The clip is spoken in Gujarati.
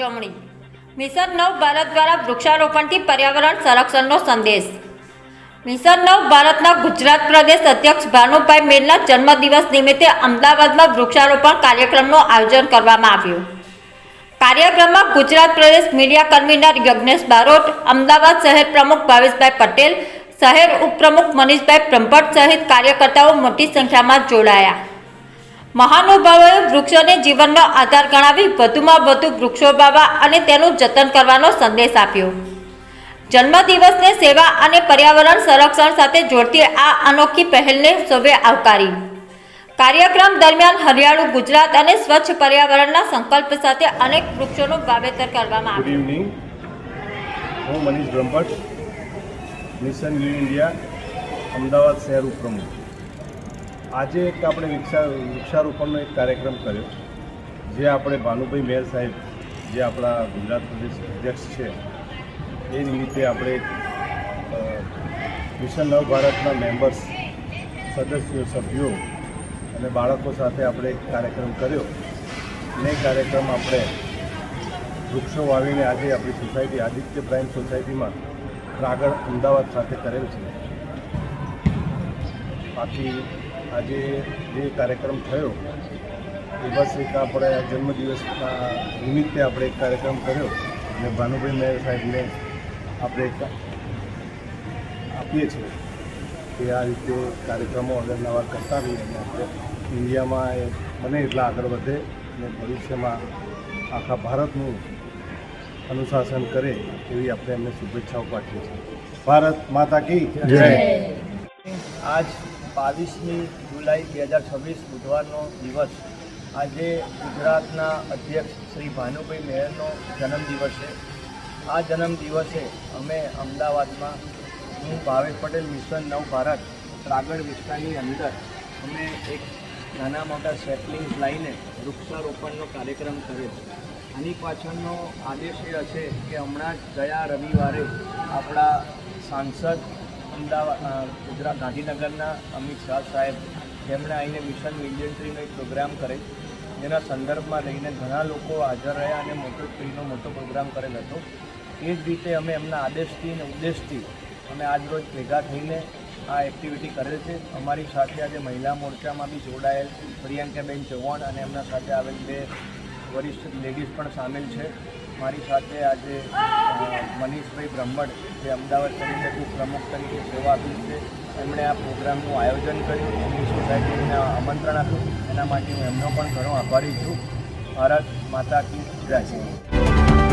ઉજવણી। મિશન નવ ભારત દ્વારા વૃક્ષારોપણથી પર્યાવરણ સંરક્ષણનો સંદેશ। મિશન નવ ભારતના ગુજરાત પ્રદેશ અધ્યક્ષ ભાનુભાઈ મેરના જન્મદિવસ નિમિત્તે અમદાવાદમાં વૃક્ષારોપણ કાર્યક્રમનું આયોજન કરવામાં આવ્યું। કાર્યક્રમમાં ગુજરાત પ્રદેશ મીડિયા કન્વીનર યજ્ઞેશ બારોટ, અમદાવાદ શહેર પ્રમુખ ભાવેશભાઈ પટેલ, શહેર ઉપપ્રમુખ મનીષભાઈ બ્રહ્મભટ્ટ સહિત કાર્યકર્તાઓ મોટી સંખ્યામાં જોડાયા। મહાનુભાવોએ વૃક્ષોને જીવનનો આધાર ગણાવી વધુમાં વધુ વૃક્ષો વાવવા અને તેનું જતન કરવાનો સંદેશ આપ્યો। જન્મદિવસને સેવા અને પર્યાવરણ સંરક્ષણ સાથે જોડતી આ અનોખી પહેલને સૌએ આવકારી। કાર્યક્રમ દરમિયાન હરિયાળુ ગુજરાત અને સ્વચ્છ પર્યાવરણના સંકલ્પ સાથે અનેક વૃક્ષોનું વાવેતર કરવામાં આવ્યું। ગુડ ઇવનિંગ, હું Manish Brahmbhatt, mission new India Ahmedabad શહેર ઉપપ્રમુખ। આજે એક આપણે વૃક્ષારોપણનો એક કાર્યક્રમ કર્યો, જે આપણે ભાનુભાઈ મેર સાહેબ, જે આપણા ગુજરાત પ્રદેશ અધ્યક્ષ છે, એ નિમિત્તે આપણે મિશન નવ ભારતના મેમ્બર્સ, સદસ્યો, સભ્યો અને બાળકો સાથે આપણે એક કાર્યક્રમ કર્યો અને એ કાર્યક્રમ આપણે વૃક્ષો વાવીને આજે આપણી સોસાયટી આદિત્ય પ્રાઇમ સોસાયટીમાં રાગડ અમદાવાદ ખાતે કરેલ છે। બાકી આજે જે કાર્યક્રમ થયો એ બસ એક આપણે જન્મદિવસના નિમિત્તે આપણે એક કાર્યક્રમ કર્યો અને ભાનુભાઈ મેર સાહેબને આપણે આપીએ છીએ કે આ રીતે કાર્યક્રમો અવારનવાર કરતા રહીએ અને આપણે ઇન્ડિયામાં એ બને એટલા આગળ વધે અને ભવિષ્યમાં આખા ભારતનું અનુશાસન કરે એવી આપણે એમને શુભેચ્છાઓ પાઠવીએ છીએ। ભારત માતા કી જય। આજ 22મી જુલાઈ 2026 બુધવારનો દિવસ આજે ગુજરાતના અધ્યક્ષ શ્રી ભાનુભાઈ મેરનો જન્મદિવસ છે। આ જન્મદિવસે અમે અમદાવાદમાં હું ભાવેશ પટેલ મિશન નવ ભારત રાગડ વિસ્તારની અંદર અમે એક નાના મોટા સેપલિંગ્સ લાવીને વૃક્ષારોપણનો કાર્યક્રમ કર્યો। આની પાછળનો આદેશ એ હશે કે હમણાં જ ગયા રવિવારે આપણા સાંસદ ગુજરાત ગાંધીનગરના અમિત શાહ સાહેબ, જેમણે આવીને મિશન મિલિયન ટ્રીનો એક પ્રોગ્રામ કરેલ, જેના સંદર્ભમાં લઈને ઘણા લોકો હાજર રહ્યા અને મોટો પ્રોગ્રામ કરેલ હતો। એ જ રીતે અમે એમના આદેશથી અને ઉદ્દેશથી અમે આજરોજ ભેગા થઈને આ એક્ટિવિટી કરેલ છે। અમારી સાથે આજે મહિલા મોરચામાં બી જોડાયેલ પ્રિયંકાબેન ચૌહાણ અને એમના સાથે આવેલ બે વરિષ્ઠ લેડીઝ પણ સામેલ છે। મારી સાથે આજે મનીષભાઈ બ્રહ્મભટ્ટ, જે અમદાવાદ શહેરના ઉપપ્રમુખ તરીકે સેવા આપી છે, એમણે આ પ્રોગ્રામનું આયોજન કર્યું, એમની સોસાયટીને આમંત્રણ આપ્યું, એના માટે હું એમનો પણ ઘણો આભારી છું। ભારત માતા કી જય।